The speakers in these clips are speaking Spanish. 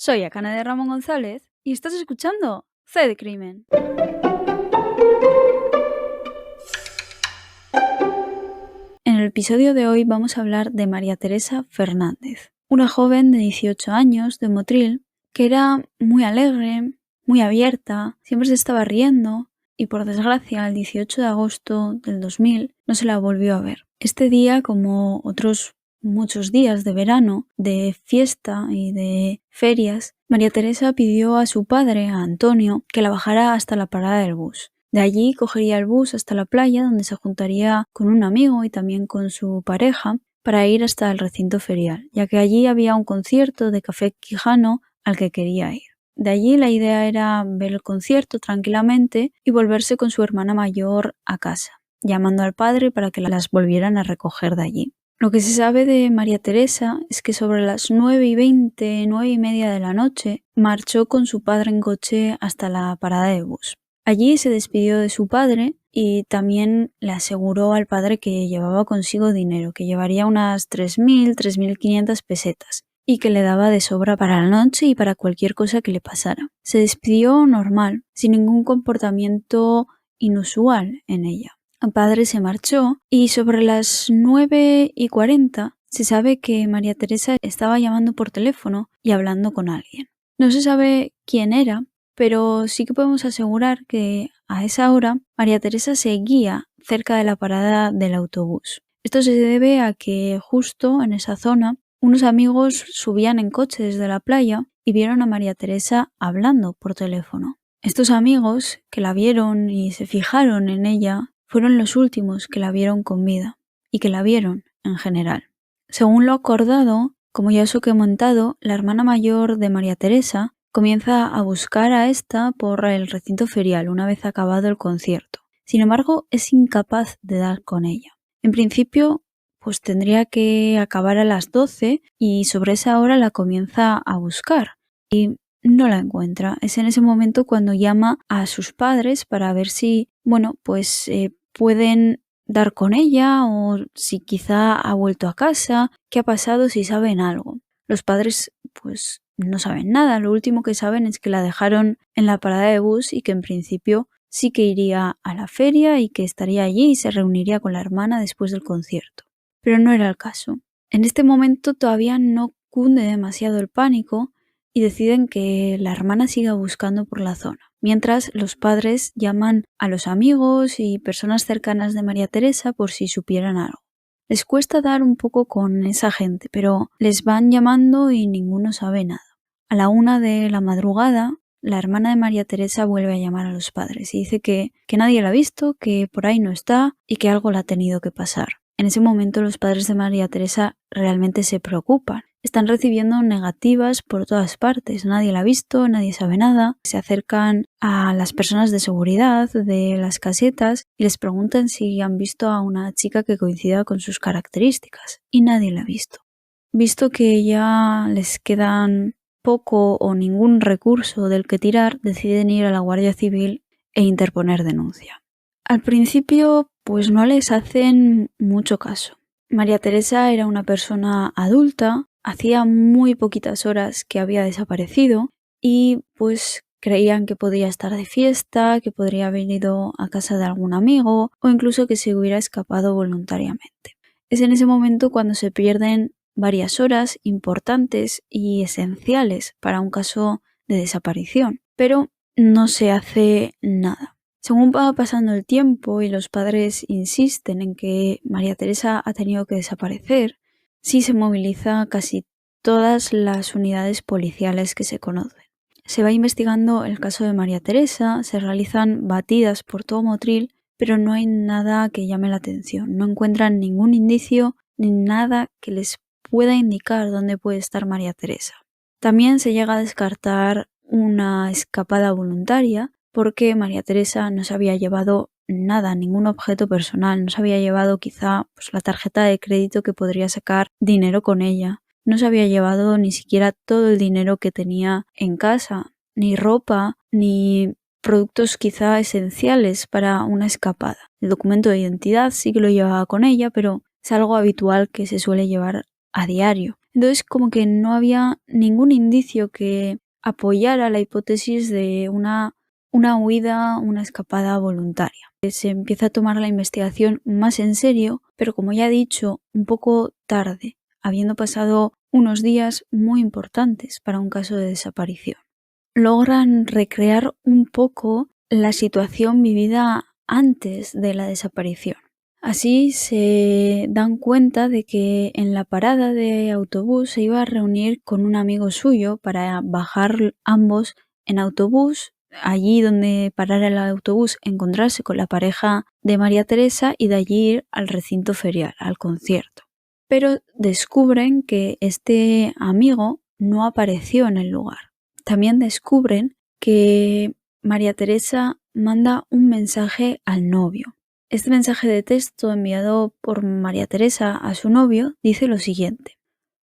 Soy Akane de Ramón González y estás escuchando C de Crimen. En el episodio de hoy vamos a hablar de María Teresa Fernández, una joven de 18 años de Motril que era muy alegre, muy abierta, siempre se estaba riendo y por desgracia el 18 de agosto del 2000 no se la volvió a ver. Este día, como otros muchos días de verano, de fiesta y de ferias, María Teresa pidió a su padre, a Antonio, que la bajara hasta la parada del bus. De allí cogería el bus hasta la playa, donde se juntaría con un amigo y también con su pareja para ir hasta el recinto ferial, ya que allí había un concierto de Café Quijano al que quería ir. De allí la idea era ver el concierto tranquilamente y volverse con su hermana mayor a casa, llamando al padre para que las volvieran a recoger de allí. Lo que se sabe de María Teresa es que sobre las 9:20, 9:30 de la noche, marchó con su padre en coche hasta la parada de bus. Allí se despidió de su padre y también le aseguró al padre que llevaba consigo dinero, que llevaría unas 3.000, 3.500 pesetas y que le daba de sobra para la noche y para cualquier cosa que le pasara. Se despidió normal, sin ningún comportamiento inusual en ella. El padre se marchó y sobre las 9:40 se sabe que María Teresa estaba llamando por teléfono y hablando con alguien. No se sabe quién era, pero sí que podemos asegurar que a esa hora María Teresa seguía cerca de la parada del autobús. Esto se debe a que justo en esa zona unos amigos subían en coche desde la playa y vieron a María Teresa hablando por teléfono. Estos amigos que la vieron y se fijaron en ella fueron los últimos que la vieron con vida y que la vieron en general. Según lo acordado, como ya os he comentado, la hermana mayor de María Teresa comienza a buscar a esta por el recinto ferial una vez acabado el concierto. Sin embargo, es incapaz de dar con ella. En principio, pues tendría que acabar a las 12 y sobre esa hora la comienza a buscar y no la encuentra. Es en ese momento cuando llama a sus padres para ver si, pueden dar con ella o si quizá ha vuelto a casa, qué ha pasado, si saben algo. Los padres pues no saben nada, lo último que saben es que la dejaron en la parada de bus y que en principio sí que iría a la feria y que estaría allí y se reuniría con la hermana después del concierto. Pero no era el caso. En este momento todavía no cunde demasiado el pánico y deciden que la hermana siga buscando por la zona. Mientras los padres llaman a los amigos y personas cercanas de María Teresa por si supieran algo. Les cuesta dar un poco con esa gente, pero les van llamando y ninguno sabe nada. A la 1 de la madrugada, la hermana de María Teresa vuelve a llamar a los padres y dice que nadie la ha visto, que por ahí no está y que algo le ha tenido que pasar. En ese momento los padres de María Teresa realmente se preocupan. Están recibiendo negativas por todas partes, nadie la ha visto, nadie sabe nada. Se acercan a las personas de seguridad de las casetas y les preguntan si han visto a una chica que coincida con sus características y nadie la ha visto. Visto que ya les quedan poco o ningún recurso del que tirar, deciden ir a la Guardia Civil e interponer denuncia. Al principio, pues no les hacen mucho caso. María Teresa era una persona adulta, hacía muy poquitas horas que había desaparecido y pues creían que podía estar de fiesta, que podría haber ido a casa de algún amigo o incluso que se hubiera escapado voluntariamente. Es en ese momento cuando se pierden varias horas importantes y esenciales para un caso de desaparición, pero no se hace nada. Según va pasando el tiempo y los padres insisten en que María Teresa ha tenido que desaparecer, sí se moviliza casi todas las unidades policiales que se conocen. Se va investigando el caso de María Teresa, se realizan batidas por todo Motril, pero no hay nada que llame la atención. No encuentran ningún indicio ni nada que les pueda indicar dónde puede estar María Teresa. También se llega a descartar una escapada voluntaria porque María Teresa no se había llevado nada, ningún objeto personal, no se había llevado quizá la tarjeta de crédito que podría sacar dinero con ella, no se había llevado ni siquiera todo el dinero que tenía en casa, ni ropa, ni productos quizá esenciales para una escapada. El documento de identidad sí que lo llevaba con ella, pero es algo habitual que se suele llevar a diario. Entonces como que no había ningún indicio que apoyara la hipótesis de una huida, una escapada voluntaria. Se empieza a tomar la investigación más en serio, pero como ya he dicho, un poco tarde, habiendo pasado unos días muy importantes para un caso de desaparición. Logran recrear un poco la situación vivida antes de la desaparición. Así se dan cuenta de que en la parada de autobús se iba a reunir con un amigo suyo para bajar ambos en autobús, allí donde parara el autobús, encontrarse con la pareja de María Teresa y de allí ir al recinto ferial, al concierto. Pero descubren que este amigo no apareció en el lugar. También descubren que María Teresa manda un mensaje al novio. Este mensaje de texto enviado por María Teresa a su novio dice lo siguiente: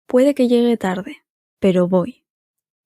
puede que llegue tarde, pero voy.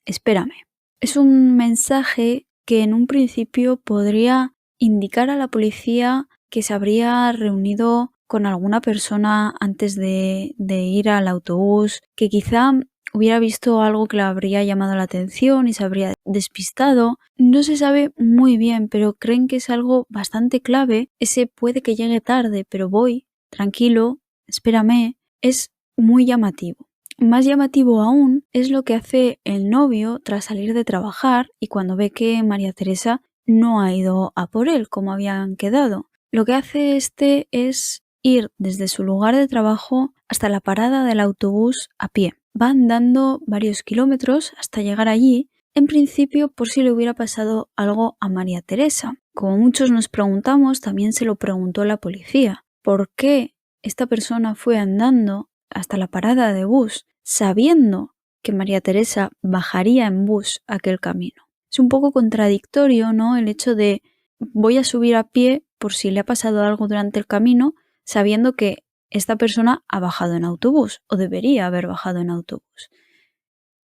Espérame. Es un mensaje que en un principio podría indicar a la policía que se habría reunido con alguna persona antes de ir al autobús, que quizá hubiera visto algo que le habría llamado la atención y se habría despistado. No se sabe muy bien, pero creen que es algo bastante clave. Ese puede que llegue tarde, pero voy, tranquilo, espérame, es muy llamativo. Más llamativo aún es lo que hace el novio tras salir de trabajar y cuando ve que María Teresa no ha ido a por él como habían quedado. Lo que hace este es ir desde su lugar de trabajo hasta la parada del autobús a pie. Va andando varios kilómetros hasta llegar allí, en principio por si le hubiera pasado algo a María Teresa. Como muchos nos preguntamos, también se lo preguntó la policía. ¿Por qué esta persona fue andando hasta la parada de bus sabiendo que María Teresa bajaría en bus aquel camino? Es un poco contradictorio, ¿no? El hecho de voy a subir a pie por si le ha pasado algo durante el camino, sabiendo que esta persona ha bajado en autobús o debería haber bajado en autobús.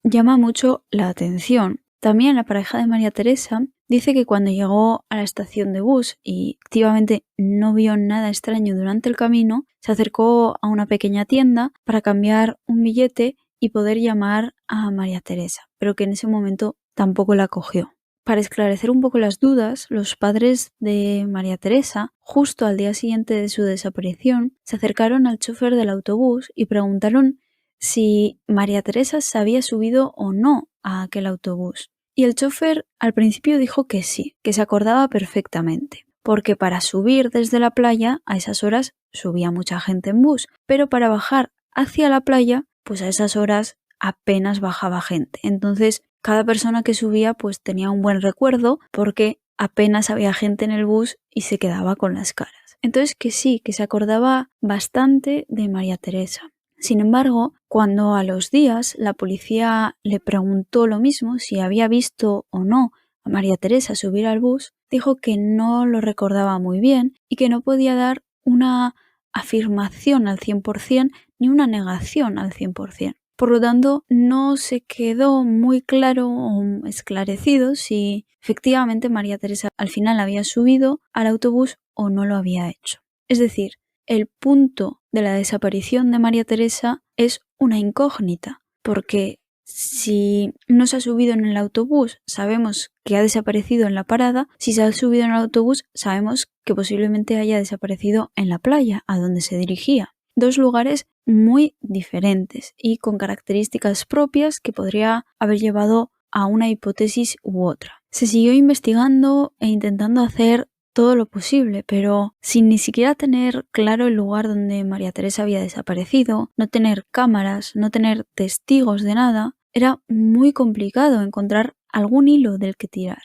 Llama mucho la atención. También la pareja de María Teresa dice que cuando llegó a la estación de bus y activamente no vio nada extraño durante el camino, se acercó a una pequeña tienda para cambiar un billete y poder llamar a María Teresa, pero que en ese momento tampoco la cogió. Para esclarecer un poco las dudas, los padres de María Teresa, justo al día siguiente de su desaparición, se acercaron al chofer del autobús y preguntaron si María Teresa se había subido o no a aquel autobús. Y el chofer al principio dijo que sí, que se acordaba perfectamente, porque para subir desde la playa a esas horas subía mucha gente en bus, pero para bajar hacia la playa, pues a esas horas apenas bajaba gente. Entonces, cada persona que subía pues tenía un buen recuerdo porque apenas había gente en el bus y se quedaba con las caras. Entonces que sí, que se acordaba bastante de María Teresa. Sin embargo, cuando a los días la policía le preguntó lo mismo, si había visto o no a María Teresa subir al bus, dijo que no lo recordaba muy bien y que no podía dar una afirmación al 100% ni una negación al 100%. Por lo tanto, no se quedó muy claro o esclarecido si efectivamente María Teresa al final había subido al autobús o no lo había hecho. Es decir, el punto de la desaparición de María Teresa es una incógnita, porque si no se ha subido en el autobús, sabemos que ha desaparecido en la parada. Si se ha subido en el autobús, sabemos que posiblemente haya desaparecido en la playa, a donde se dirigía. Dos lugares muy diferentes y con características propias que podría haber llevado a una hipótesis u otra. Se siguió investigando e intentando hacer todo lo posible, pero sin ni siquiera tener claro el lugar donde María Teresa había desaparecido, no tener cámaras, no tener testigos de nada, era muy complicado encontrar algún hilo del que tirar.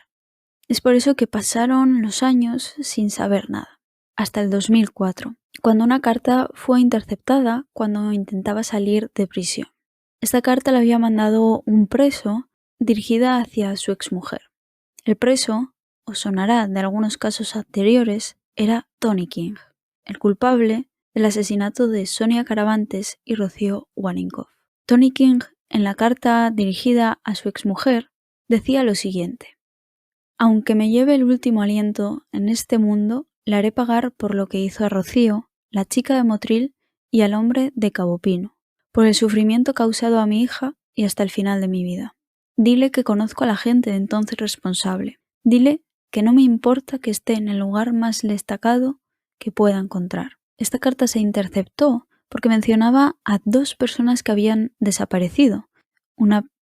Es por eso que pasaron los años sin saber nada, hasta el 2004, cuando una carta fue interceptada cuando intentaba salir de prisión. Esta carta la había mandado un preso dirigida hacia su exmujer. El preso, os sonará de algunos casos anteriores, era Tony King, el culpable del asesinato de Sonia Caravantes y Rocío Wallinkoff. Tony King, en la carta dirigida a su exmujer, decía lo siguiente: aunque me lleve el último aliento en este mundo, le haré pagar por lo que hizo a Rocío, la chica de Motril y al hombre de Cabo Pino, por el sufrimiento causado a mi hija y hasta el final de mi vida. Dile que conozco a la gente de entonces responsable. Dile que no me importa que esté en el lugar más destacado que pueda encontrar. Esta carta se interceptó porque mencionaba a 2 personas que habían desaparecido.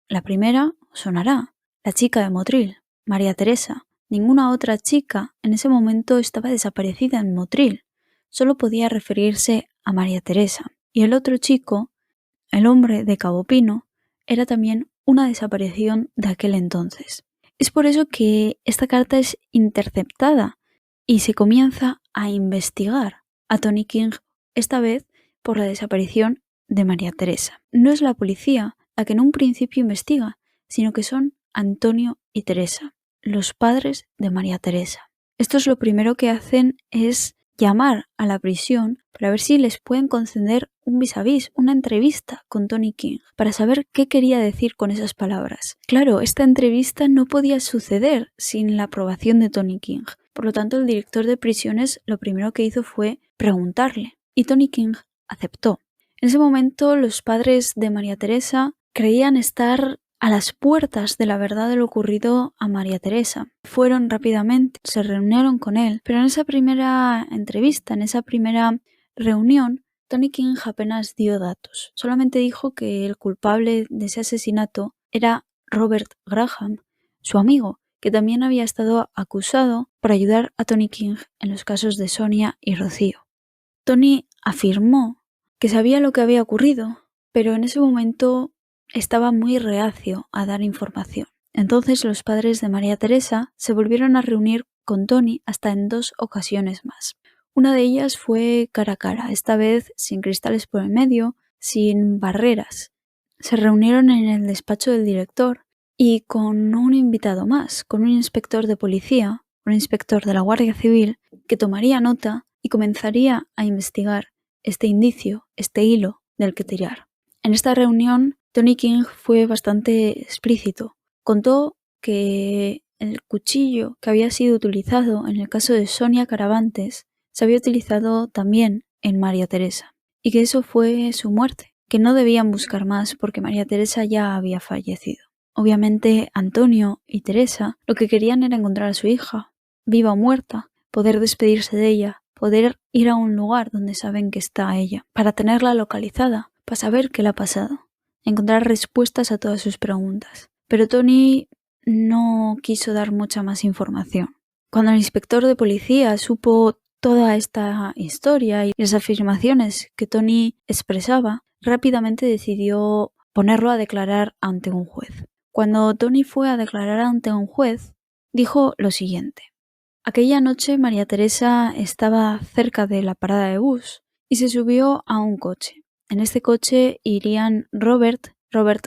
La primera sonará, la chica de Motril, María Teresa. Ninguna otra chica en ese momento estaba desaparecida en Motril. Solo podía referirse a María Teresa. Y el otro chico, el hombre de Cabo Pino, era también una desaparición de aquel entonces. Es por eso que esta carta es interceptada y se comienza a investigar a Tony King, esta vez por la desaparición de María Teresa. No es la policía la que en un principio investiga, sino que son Antonio y Teresa, los padres de María Teresa. Estos lo primero que hacen es llamar a la prisión para ver si les pueden conceder un vis a vis, una entrevista con Tony King, para saber qué quería decir con esas palabras. Claro, esta entrevista no podía suceder sin la aprobación de Tony King. Por lo tanto, el director de prisiones lo primero que hizo fue preguntarle, y Tony King aceptó. En ese momento, los padres de María Teresa creían estar a las puertas de la verdad de lo ocurrido a María Teresa. Fueron rápidamente, se reunieron con él, pero en esa primera entrevista, en esa primera reunión, Tony King apenas dio datos. Solamente dijo que el culpable de ese asesinato era Robert Graham, su amigo, que también había estado acusado por ayudar a Tony King en los casos de Sonia y Rocío. Tony afirmó que sabía lo que había ocurrido, pero en ese momento estaba muy reacio a dar información. Entonces los padres de María Teresa se volvieron a reunir con Tony hasta en 2 ocasiones más. Una de ellas fue cara a cara, esta vez sin cristales por el medio, sin barreras. Se reunieron en el despacho del director y con un invitado más, con un inspector de policía, un inspector de la Guardia Civil, que tomaría nota y comenzaría a investigar este indicio, este hilo del que tirar. En esta reunión, Tony King fue bastante explícito. Contó que el cuchillo que había sido utilizado en el caso de Sonia Caravantes se había utilizado también en María Teresa y que eso fue su muerte, que no debían buscar más porque María Teresa ya había fallecido. Obviamente, Antonio y Teresa lo que querían era encontrar a su hija, viva o muerta, poder despedirse de ella, poder ir a un lugar donde saben que está ella, para tenerla localizada, para saber qué le ha pasado, encontrar respuestas a todas sus preguntas. Pero Tony no quiso dar mucha más información. Cuando el inspector de policía supo toda esta historia y las afirmaciones que Tony expresaba, rápidamente decidió ponerlo a declarar ante un juez. Cuando Tony fue a declarar ante un juez, dijo lo siguiente. Aquella noche María Teresa estaba cerca de la parada de bus y se subió a un coche. En este coche irían Robert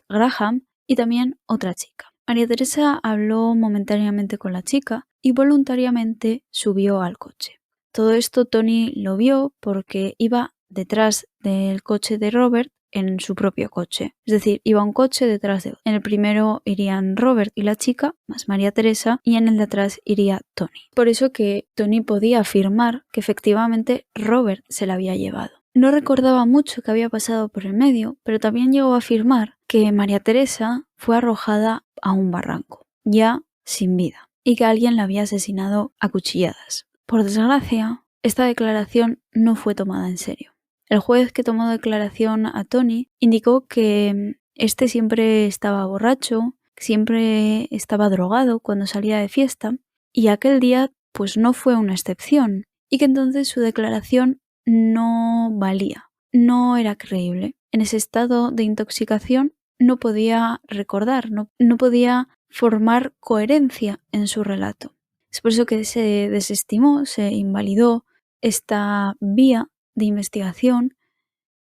Graham y también otra chica. María Teresa habló momentáneamente con la chica y voluntariamente subió al coche. Todo esto Tony lo vio porque iba detrás del coche de Robert en su propio coche. Es decir, iba un coche detrás de otro. En el primero irían Robert y la chica, más María Teresa, y en el de atrás iría Tony. Por eso que Tony podía afirmar que efectivamente Robert se la había llevado. No recordaba mucho que había pasado por el medio, pero también llegó a afirmar que María Teresa fue arrojada a un barranco, ya sin vida, y que alguien la había asesinado a cuchilladas. Por desgracia, esta declaración no fue tomada en serio. El juez que tomó declaración a Tony indicó que este siempre estaba borracho, siempre estaba drogado cuando salía de fiesta, y aquel día pues no fue una excepción, y que entonces su declaración no valía, no era creíble. En ese estado de intoxicación no podía recordar, no podía formar coherencia en su relato. Es por eso que se desestimó, se invalidó esta vía de investigación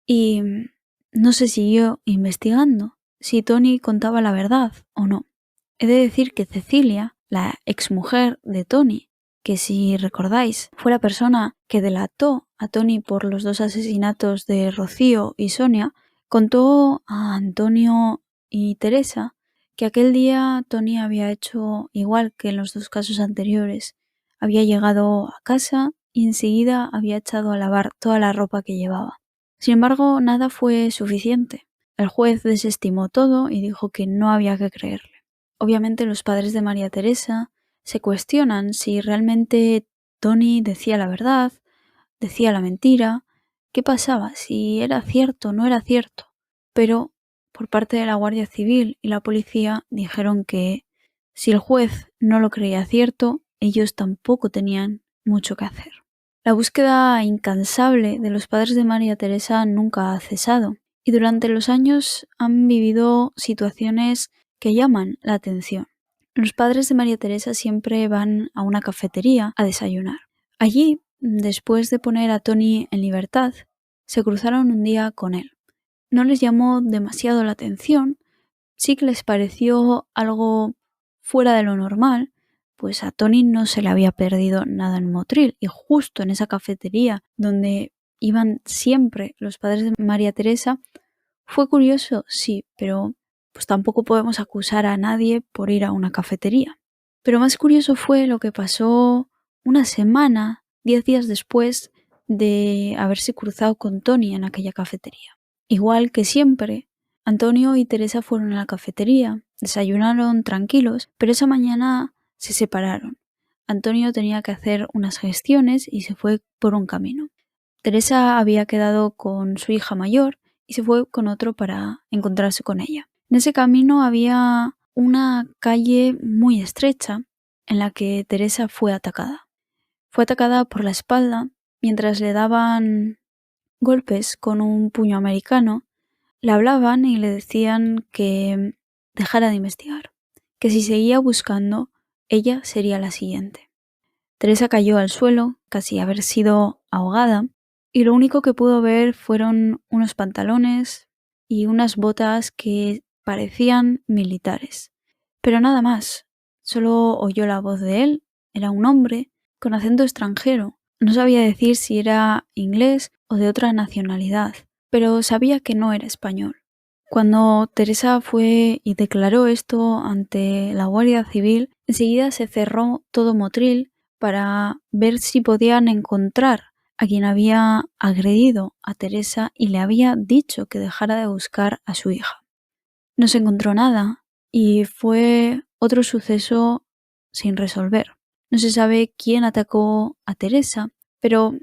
y no se siguió investigando si Tony contaba la verdad o no. He de decir que Cecilia, la exmujer de Tony, que si recordáis fue la persona que delató a Tony por los 2 asesinatos de Rocío y Sonia, contó a Antonio y Teresa que aquel día Tony había hecho igual que en los 2 casos anteriores. Había llegado a casa y enseguida había echado a lavar toda la ropa que llevaba. Sin embargo, nada fue suficiente. El juez desestimó todo y dijo que no había que creerle. Obviamente los padres de María Teresa se cuestionan si realmente Tony decía la verdad, decía la mentira, qué pasaba, si era cierto o no era cierto. Pero por parte de la Guardia Civil y la policía dijeron que si el juez no lo creía cierto, ellos tampoco tenían mucho que hacer. La búsqueda incansable de los padres de María Teresa nunca ha cesado y durante los años han vivido situaciones que llaman la atención. Los padres de María Teresa siempre van a una cafetería a desayunar. Allí, después de poner a Tony en libertad, se cruzaron un día con él. No les llamó demasiado la atención, sí que les pareció algo fuera de lo normal, pues a Tony no se le había perdido nada en Motril y justo en esa cafetería donde iban siempre los padres de María Teresa, fue curioso, sí, pero pues tampoco podemos acusar a nadie por ir a una cafetería. Pero más curioso fue lo que pasó una semana, 10 días después de haberse cruzado con Tony en aquella cafetería. Igual que siempre, Antonio y Teresa fueron a la cafetería, desayunaron tranquilos, pero esa mañana se separaron. Antonio tenía que hacer unas gestiones y se fue por un camino. Teresa había quedado con su hija mayor y se fue con otro para encontrarse con ella. En ese camino había una calle muy estrecha en la que Teresa fue atacada. Fue atacada por la espalda mientras le daban golpes con un puño americano. Le hablaban y le decían que dejara de investigar, que si seguía buscando, ella sería la siguiente. Teresa cayó al suelo, casi haber sido ahogada, y lo único que pudo ver fueron unos pantalones y unas botas que parecían militares. Pero nada más, solo oyó la voz de él, era un hombre con acento extranjero. No sabía decir si era inglés o de otra nacionalidad, pero sabía que no era español. Cuando Teresa fue y declaró esto ante la Guardia Civil, enseguida se cerró todo Motril para ver si podían encontrar a quien había agredido a Teresa y le había dicho que dejara de buscar a su hija. No se encontró nada y fue otro suceso sin resolver. No se sabe quién atacó a Teresa, pero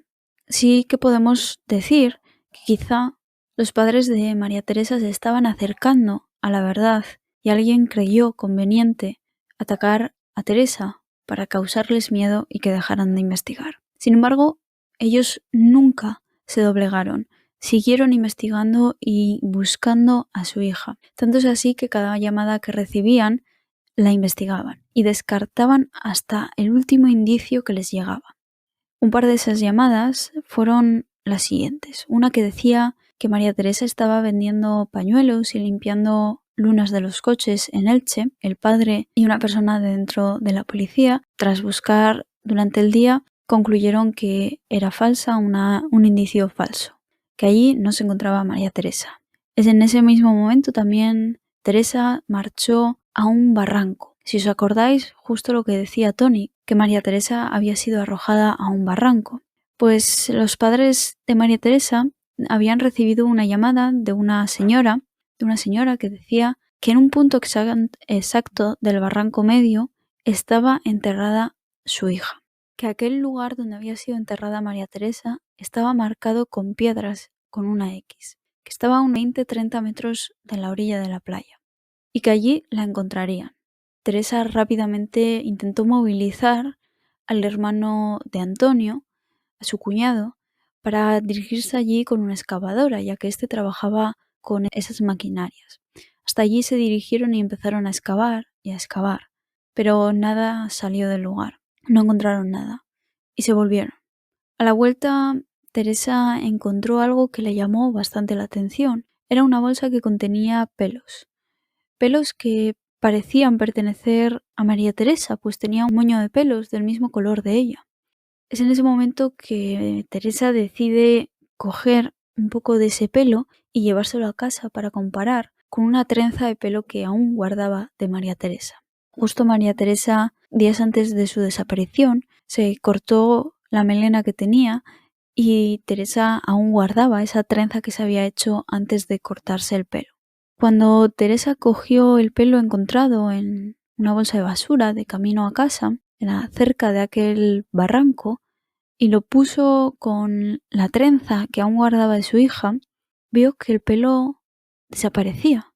sí que podemos decir que quizá los padres de María Teresa se estaban acercando a la verdad y alguien creyó conveniente atacar a Teresa para causarles miedo y que dejaran de investigar. Sin embargo, ellos nunca se doblegaron. Siguieron investigando y buscando a su hija. Tanto es así que cada llamada que recibían la investigaban y descartaban hasta el último indicio que les llegaba. Un par de esas llamadas fueron las siguientes. Una que decía que María Teresa estaba vendiendo pañuelos y limpiando lunas de los coches en Elche. El padre y una persona dentro de la policía, tras buscar durante el día, concluyeron que era falsa, un indicio falso, que allí no se encontraba María Teresa. Es en ese mismo momento también Teresa marchó a un barranco. Si os acordáis, justo lo que decía Tony, que María Teresa había sido arrojada a un barranco. Pues los padres de María Teresa habían recibido una llamada de una señora que decía que en un punto exacto del barranco medio estaba enterrada su hija, que aquel lugar donde había sido enterrada María Teresa estaba marcado con piedras con una X, que estaba a unos 20-30 metros de la orilla de la playa y que allí la encontrarían. Teresa rápidamente intentó movilizar al hermano de Antonio, a su cuñado, para dirigirse allí con una excavadora, ya que éste trabajaba con esas maquinarias. Hasta allí se dirigieron y empezaron a excavar y a excavar, pero nada salió del lugar, no encontraron nada y se volvieron. A la vuelta, Teresa encontró algo que le llamó bastante la atención. Era una bolsa que contenía pelos que parecían pertenecer a María Teresa, pues tenía un moño de pelos del mismo color de ella. Es en ese momento que Teresa decide coger un poco de ese pelo y llevárselo a casa para comparar con una trenza de pelo que aún guardaba de María Teresa. Justo María Teresa, días antes de su desaparición, se cortó la melena que tenía y Teresa aún guardaba esa trenza que se había hecho antes de cortarse el pelo. Cuando Teresa cogió el pelo encontrado en una bolsa de basura de camino a casa, era cerca de aquel barranco, y lo puso con la trenza que aún guardaba de su hija, vio que el pelo desaparecía,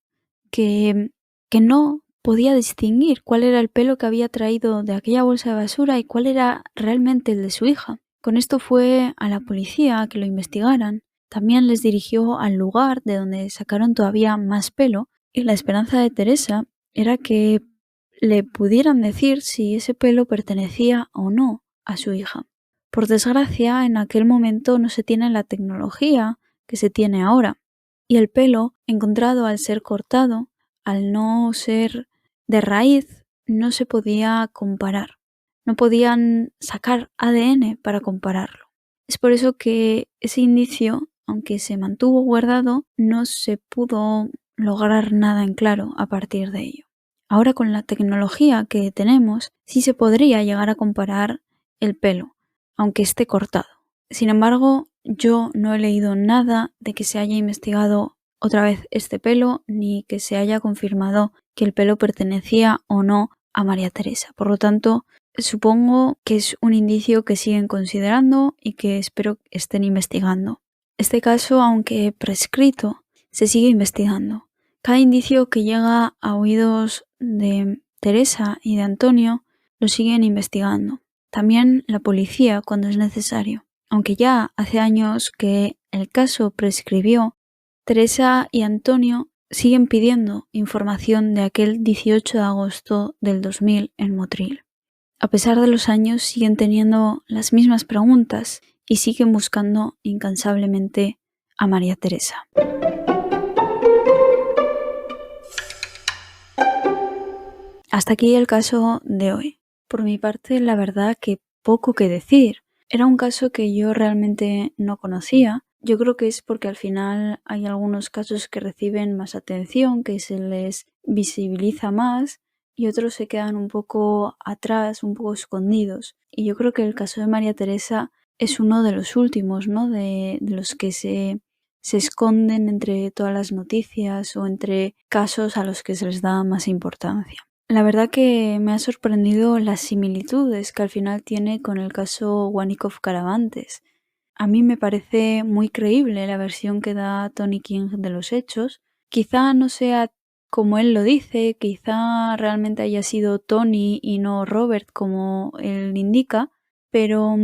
que, que no podía distinguir cuál era el pelo que había traído de aquella bolsa de basura y cuál era realmente el de su hija. Con esto fue a la policía a que lo investigaran. También les dirigió al lugar de donde sacaron todavía más pelo, y la esperanza de Teresa era que le pudieran decir si ese pelo pertenecía o no a su hija. Por desgracia, en aquel momento no se tiene la tecnología que se tiene ahora, y el pelo encontrado al ser cortado, al no ser de raíz, no se podía comparar. No podían sacar ADN para compararlo. Es por eso que ese indicio, aunque se mantuvo guardado, no se pudo lograr nada en claro a partir de ello. Ahora, con la tecnología que tenemos, sí se podría llegar a comparar el pelo, aunque esté cortado. Sin embargo, yo no he leído nada de que se haya investigado otra vez este pelo, ni que se haya confirmado que el pelo pertenecía o no a María Teresa. Por lo tanto, supongo que es un indicio que siguen considerando y que espero estén investigando. Este caso, aunque prescrito, se sigue investigando. Cada indicio que llega a oídos de Teresa y de Antonio lo siguen investigando. También la policía cuando es necesario. Aunque ya hace años que el caso prescribió, Teresa y Antonio siguen pidiendo información de aquel 18 de agosto del 2000 en Motril. A pesar de los años siguen teniendo las mismas preguntas y siguen buscando incansablemente a María Teresa. Hasta aquí el caso de hoy. Por mi parte, la verdad que poco que decir. Era un caso que yo realmente no conocía. Yo creo que es porque al final hay algunos casos que reciben más atención, que se les visibiliza más, y otros se quedan un poco atrás, un poco escondidos. Y yo creo que el caso de María Teresa es uno de los últimos, ¿no? De los que se esconden entre todas las noticias o entre casos a los que se les da más importancia. La verdad que me ha sorprendido las similitudes que al final tiene con el caso Wanikov-Caravantes. A mí me parece muy creíble la versión que da Tony King de los hechos. Quizá no sea como él lo dice, quizá realmente haya sido Tony y no Robert como él indica, pero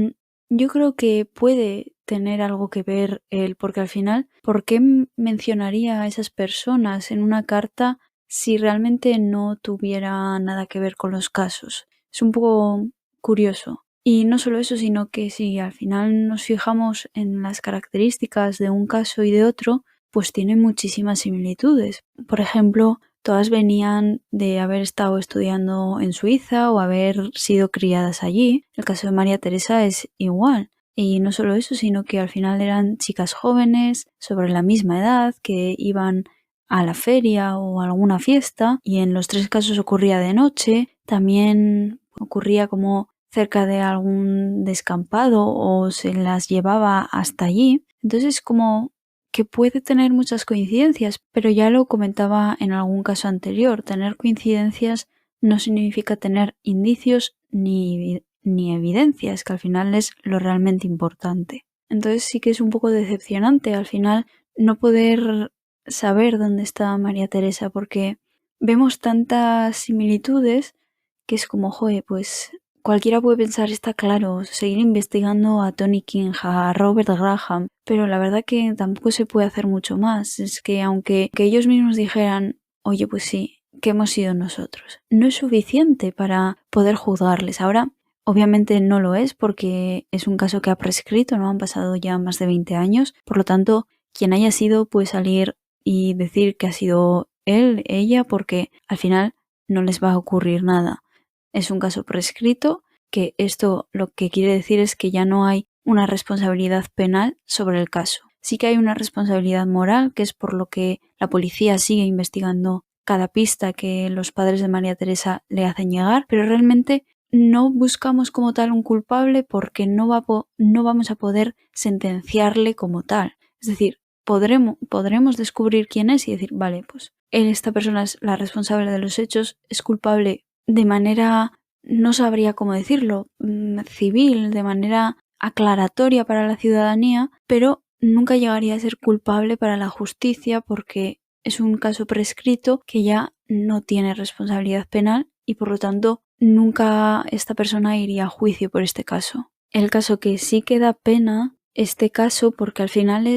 yo creo que puede tener algo que ver él, porque al final, ¿por qué mencionaría a esas personas en una carta si realmente no tuviera nada que ver con los casos? Es un poco curioso. Y no solo eso, sino que si al final nos fijamos en las características de un caso y de otro, pues tienen muchísimas similitudes. Por ejemplo, todas venían de haber estado estudiando en Suiza o haber sido criadas allí. El caso de María Teresa es igual. Y no solo eso, sino que al final eran chicas jóvenes, sobre la misma edad, que iban a la feria o a alguna fiesta, y en los tres casos ocurría de noche. También ocurría como cerca de algún descampado o se las llevaba hasta allí. Entonces, como que puede tener muchas coincidencias, pero ya lo comentaba en algún caso anterior, tener coincidencias no significa tener indicios ni evidencias, que al final es lo realmente importante. Entonces sí que es un poco decepcionante al final no poder saber dónde está María Teresa, porque vemos tantas similitudes que es como, joder, pues cualquiera puede pensar, está claro, seguir investigando a Tony King, a Robert Graham, pero la verdad que tampoco se puede hacer mucho más. Es que aunque que ellos mismos dijeran, oye, pues sí, que hemos sido nosotros, no es suficiente para poder juzgarles. Ahora, obviamente no lo es porque es un caso que ha prescrito, no han pasado ya más de 20 años, por lo tanto, quien haya sido puede salir y decir que ha sido él, ella, porque al final no les va a ocurrir nada. Es un caso prescrito, que esto lo que quiere decir es que ya no hay una responsabilidad penal sobre el caso. Sí que hay una responsabilidad moral, que es por lo que la policía sigue investigando cada pista que los padres de María Teresa le hacen llegar, pero realmente no buscamos como tal un culpable porque no vamos a poder sentenciarle como tal. Es decir, podremos descubrir quién es y decir, vale, pues esta persona es la responsable de los hechos, es culpable de manera, no sabría cómo decirlo, civil, de manera aclaratoria para la ciudadanía, pero nunca llegaría a ser culpable para la justicia porque es un caso prescrito que ya no tiene responsabilidad penal y por lo tanto nunca esta persona iría a juicio por este caso. El caso que sí que da pena este caso porque al final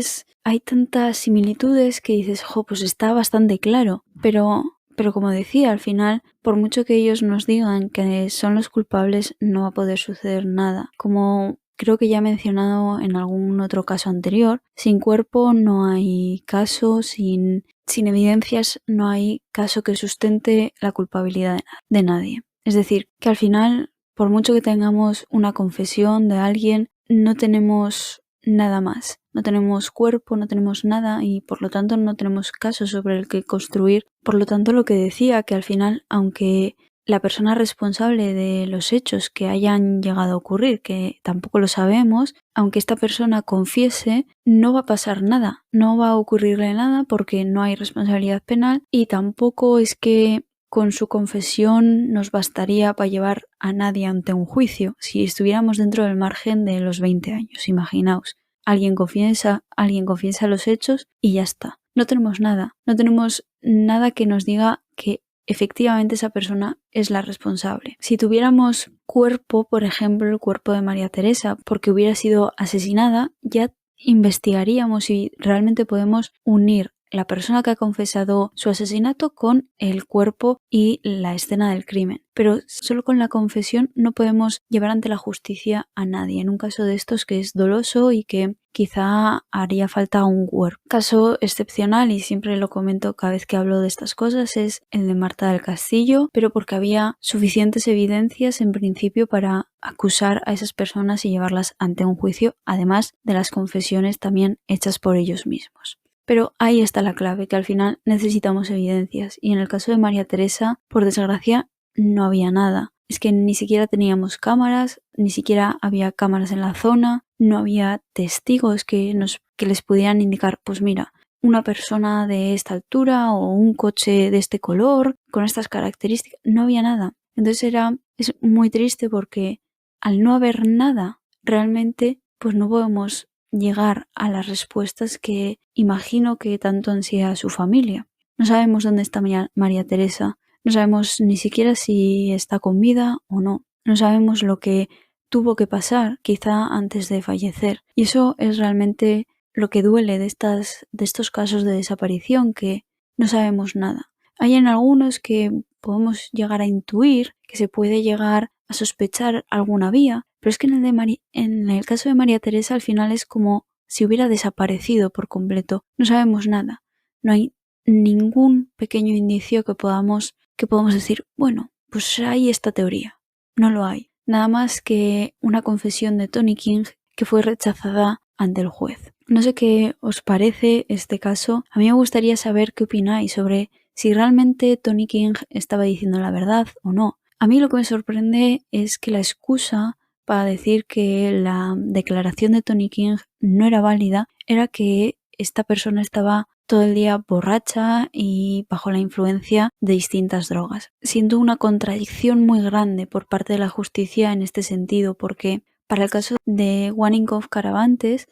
hay tantas similitudes que dices, pues está bastante claro, pero como decía, al final, por mucho que ellos nos digan que son los culpables, no va a poder suceder nada. Como creo que ya he mencionado en algún otro caso anterior, sin cuerpo no hay caso, sin evidencias no hay caso que sustente la culpabilidad de nadie. Es decir, que al final, por mucho que tengamos una confesión de alguien, no tenemos nada más. No tenemos cuerpo, no tenemos nada y por lo tanto no tenemos caso sobre el que construir. Por lo tanto, lo que decía, que al final, aunque la persona responsable de los hechos que hayan llegado a ocurrir, que tampoco lo sabemos, aunque esta persona confiese, no va a pasar nada, no va a ocurrirle nada porque no hay responsabilidad penal y tampoco es que con su confesión nos bastaría para llevar a nadie ante un juicio si estuviéramos dentro del margen de los 20 años, imaginaos. Alguien confiesa los hechos y ya está. No tenemos nada que nos diga que efectivamente esa persona es la responsable. Si tuviéramos cuerpo, por ejemplo, el cuerpo de María Teresa, porque hubiera sido asesinada, ya investigaríamos si realmente podemos unir la persona que ha confesado su asesinato con el cuerpo y la escena del crimen. Pero solo con la confesión no podemos llevar ante la justicia a nadie. En un caso de estos que es doloso y que quizá haría falta un cuerpo. Caso excepcional, y siempre lo comento cada vez que hablo de estas cosas, es el de Marta del Castillo, pero porque había suficientes evidencias en principio para acusar a esas personas y llevarlas ante un juicio, además de las confesiones también hechas por ellos mismos. Pero ahí está la clave, que al final necesitamos evidencias. Y en el caso de María Teresa, por desgracia, no había nada. Es que ni siquiera teníamos cámaras, ni siquiera había cámaras en la zona, no había testigos que les pudieran indicar, pues mira, una persona de esta altura o un coche de este color, con estas características, no había nada. Entonces es muy triste porque al no haber nada, realmente, pues no podemos llegar a las respuestas que imagino que tanto ansía su familia. No sabemos dónde está María Teresa, no sabemos ni siquiera si está con vida o no. No sabemos lo que tuvo que pasar, quizá antes de fallecer. Y eso es realmente lo que duele de estos casos de desaparición, que no sabemos nada. Hay en algunos que podemos llegar a intuir, que se puede llegar a sospechar alguna vía, pero es que en el caso de María Teresa al final es como si hubiera desaparecido por completo. No sabemos nada. No hay ningún pequeño indicio que podamos decir, bueno, pues hay esta teoría. No lo hay. Nada más que una confesión de Tony King que fue rechazada ante el juez. No sé qué os parece este caso. A mí me gustaría saber qué opináis sobre si realmente Tony King estaba diciendo la verdad o no. A mí lo que me sorprende es que la excusa para decir que la declaración de Tony King no era válida era que esta persona estaba todo el día borracha y bajo la influencia de distintas drogas. Siento una contradicción muy grande por parte de la justicia en este sentido, porque para el caso de Waninkoff Caravantes,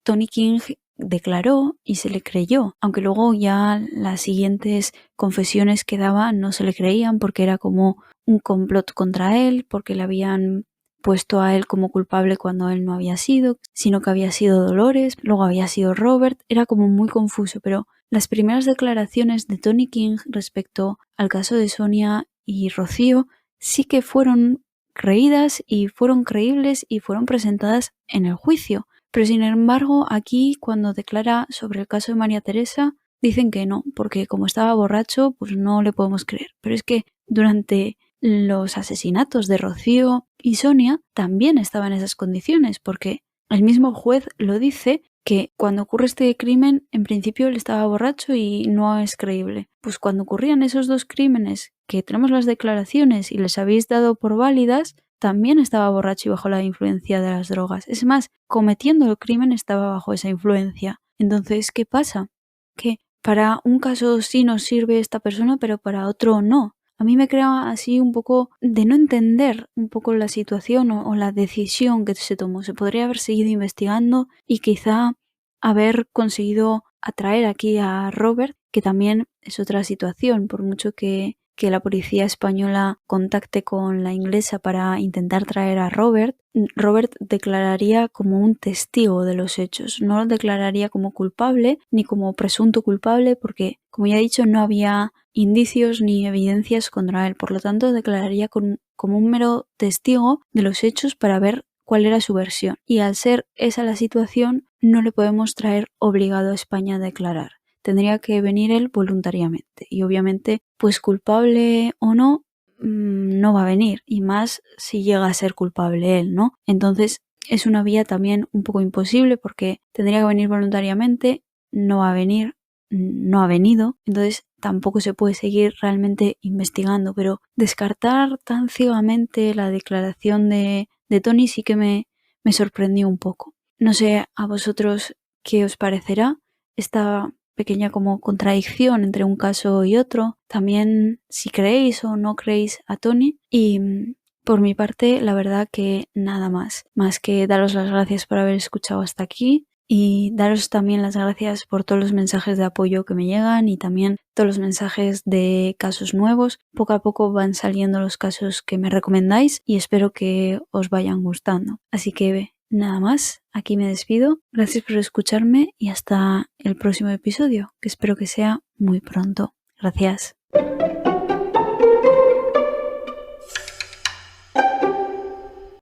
Tony King declaró y se le creyó, aunque luego ya las siguientes confesiones que daba no se le creían porque era como un complot contra él, porque le habían puesto a él como culpable cuando él no había sido, sino que había sido Dolores, luego había sido Robert, era como muy confuso, pero las primeras declaraciones de Tony King respecto al caso de Sonia y Rocío sí que fueron creídas y fueron creíbles y fueron presentadas en el juicio. Pero sin embargo, aquí cuando declara sobre el caso de María Teresa, dicen que no, porque como estaba borracho, pues no le podemos creer. Pero es que durante los asesinatos de Rocío y Sonia también estaba en esas condiciones, porque el mismo juez lo dice, que cuando ocurre este crimen, en principio él estaba borracho y no es creíble. Pues cuando ocurrían esos dos crímenes que tenemos las declaraciones y les habéis dado por válidas, también estaba borracho y bajo la influencia de las drogas. Es más, cometiendo el crimen estaba bajo esa influencia. Entonces, ¿qué pasa? Que para un caso sí nos sirve esta persona, pero para otro no. A mí me crea así un poco de no entender un poco la situación o la decisión que se tomó. Se podría haber seguido investigando y quizá haber conseguido atraer aquí a Robert, que también es otra situación, por mucho que la policía española contacte con la inglesa para intentar traer a Robert, Robert declararía como un testigo de los hechos, no lo declararía como culpable ni como presunto culpable porque, como ya he dicho, no había indicios ni evidencias contra él, por lo tanto declararía como un mero testigo de los hechos para ver cuál era su versión. Y al ser esa la situación, no le podemos traer obligado a España a declarar. Tendría que venir él voluntariamente. Y obviamente, pues culpable o no, no va a venir. Y más si llega a ser culpable él, ¿no? Entonces es una vía también un poco imposible porque tendría que venir voluntariamente, no va a venir, no ha venido. Entonces tampoco se puede seguir realmente investigando. Pero descartar tan ciegamente la declaración de Tony sí que me sorprendió un poco. No sé a vosotros qué os parecerá esta pequeña como contradicción entre un caso y otro. También si creéis o no creéis a Tony. Y por mi parte, la verdad que nada más. Más que daros las gracias por haber escuchado hasta aquí. Y daros también las gracias por todos los mensajes de apoyo que me llegan y también todos los mensajes de casos nuevos. Poco a poco van saliendo los casos que me recomendáis y espero que os vayan gustando. Así que nada más, aquí me despido. Gracias por escucharme y hasta el próximo episodio, que espero que sea muy pronto. Gracias.